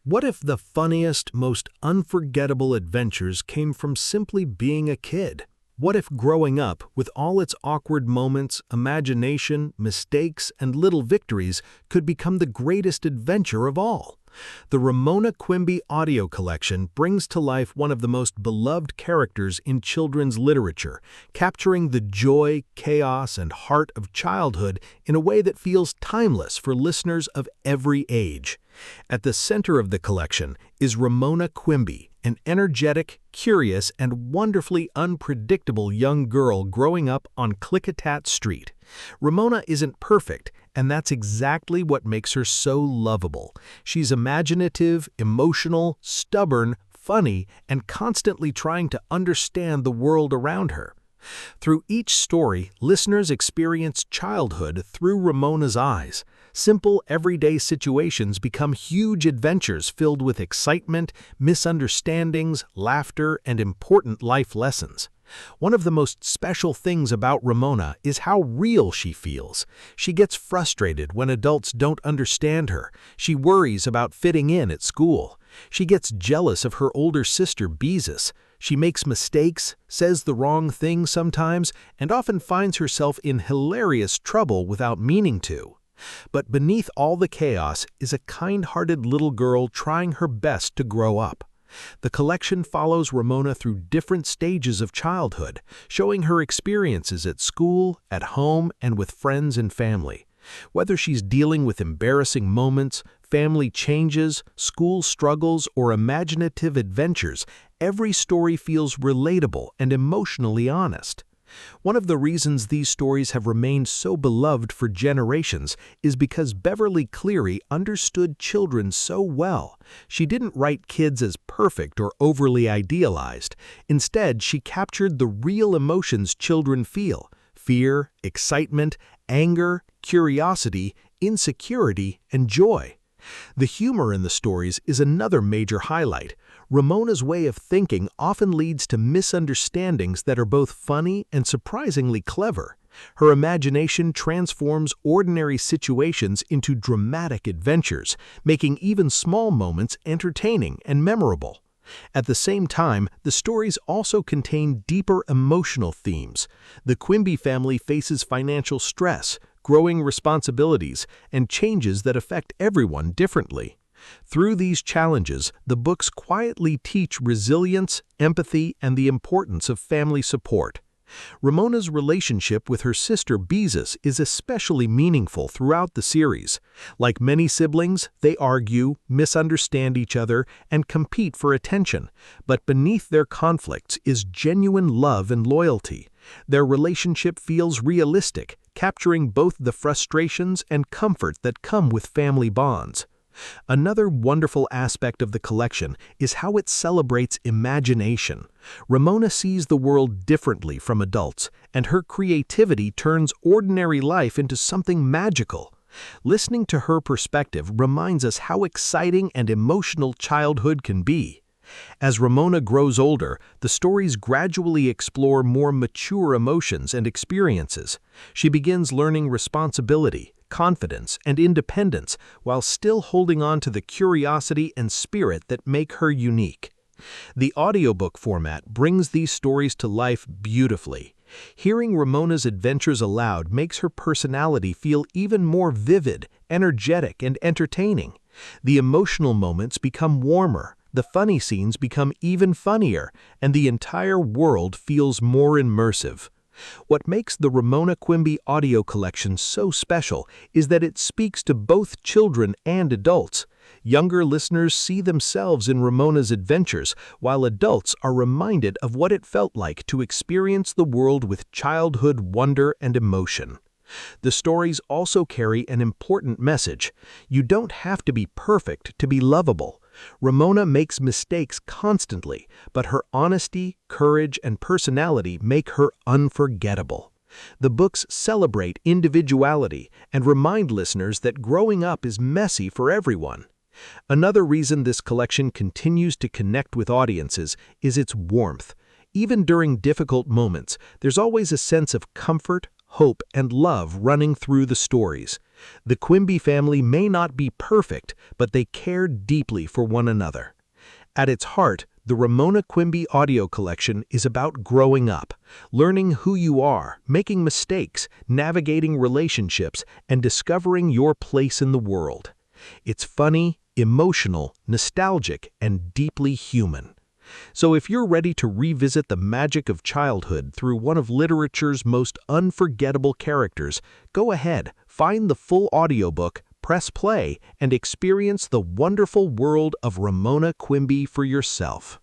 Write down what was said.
What if the funniest, most unforgettable adventures came from simply being a kid? What if growing up, with all its awkward moments, imagination, mistakes, and little victories, could become the greatest adventure of all? The Ramona Quimby audio collection brings to life one of the most beloved characters in children's literature, capturing the joy, chaos, and heart of childhood in a way that feels timeless for listeners of every age. At the center of the collection is Ramona Quimby, an energetic, curious, and wonderfully unpredictable young girl growing up on Klickitat Street. Ramona isn't perfect, and that's exactly what makes her so lovable. She's imaginative, emotional, stubborn, funny, and constantly trying to understand the world around her. Through each story, listeners experience childhood through Ramona's eyes. Simple, everyday situations become huge adventures filled with excitement, misunderstandings, laughter, and important life lessons. One of the most special things about Ramona is how real she feels. She gets frustrated when adults don't understand her. She worries about fitting in at school. She gets jealous of her older sister, Beezus. She makes mistakes, says the wrong thing sometimes, and often finds herself in hilarious trouble without meaning to. But beneath all the chaos is a kind-hearted little girl trying her best to grow up. The collection follows Ramona through different stages of childhood, showing her experiences at school, at home, and with friends and family. Whether she's dealing with embarrassing moments, family changes, school struggles, or imaginative adventures, every story feels relatable and emotionally honest. One of the reasons these stories have remained so beloved for generations is because Beverly Cleary understood children so well. She didn't write kids as perfect or overly idealized. Instead, she captured the real emotions children feel: fear, excitement, anger, curiosity, insecurity, and joy. The humor in the stories is another major highlight. Ramona's way of thinking often leads to misunderstandings that are both funny and surprisingly clever. Her imagination transforms ordinary situations into dramatic adventures, making even small moments entertaining and memorable. At the same time, the stories also contain deeper emotional themes. The Quimby family faces financial stress, growing responsibilities, and changes that affect everyone differently. Through these challenges, the books quietly teach resilience, empathy, and the importance of family support. Ramona's relationship with her sister Beezus is especially meaningful throughout the series. Like many siblings, they argue, misunderstand each other, and compete for attention. But beneath their conflicts is genuine love and loyalty. Their relationship feels realistic, capturing both the frustrations and comfort that come with family bonds. Another wonderful aspect of the collection is how it celebrates imagination. Ramona sees the world differently from adults, and her creativity turns ordinary life into something magical. Listening to her perspective reminds us how exciting and emotional childhood can be. As Ramona grows older, the stories gradually explore more mature emotions and experiences. She begins learning responsibility, confidence, and independence while still holding on to the curiosity and spirit that make her unique. The audiobook format brings these stories to life beautifully. Hearing Ramona's adventures aloud makes her personality feel even more vivid, energetic, and entertaining. The emotional moments become warmer, the funny scenes become even funnier, and the entire world feels more immersive. What makes the Ramona Quimby audio collection so special is that it speaks to both children and adults. Younger listeners see themselves in Ramona's adventures, while adults are reminded of what it felt like to experience the world with childhood wonder and emotion. The stories also carry an important message. You don't have to be perfect to be lovable. Ramona makes mistakes constantly, but her honesty, courage, and personality make her unforgettable. The books celebrate individuality and remind listeners that growing up is messy for everyone. Another reason this collection continues to connect with audiences is its warmth. Even during difficult moments, there's always a sense of comfort, hope, and love running through the stories. The Quimby family may not be perfect, but they care deeply for one another. At its heart, the Ramona Quimby audio collection is about growing up, learning who you are, making mistakes, navigating relationships, and discovering your place in the world. It's funny, emotional, nostalgic, and deeply human. So if you're ready to revisit the magic of childhood through one of literature's most unforgettable characters, go ahead, find the full audiobook, press play, and experience the wonderful world of Ramona Quimby for yourself.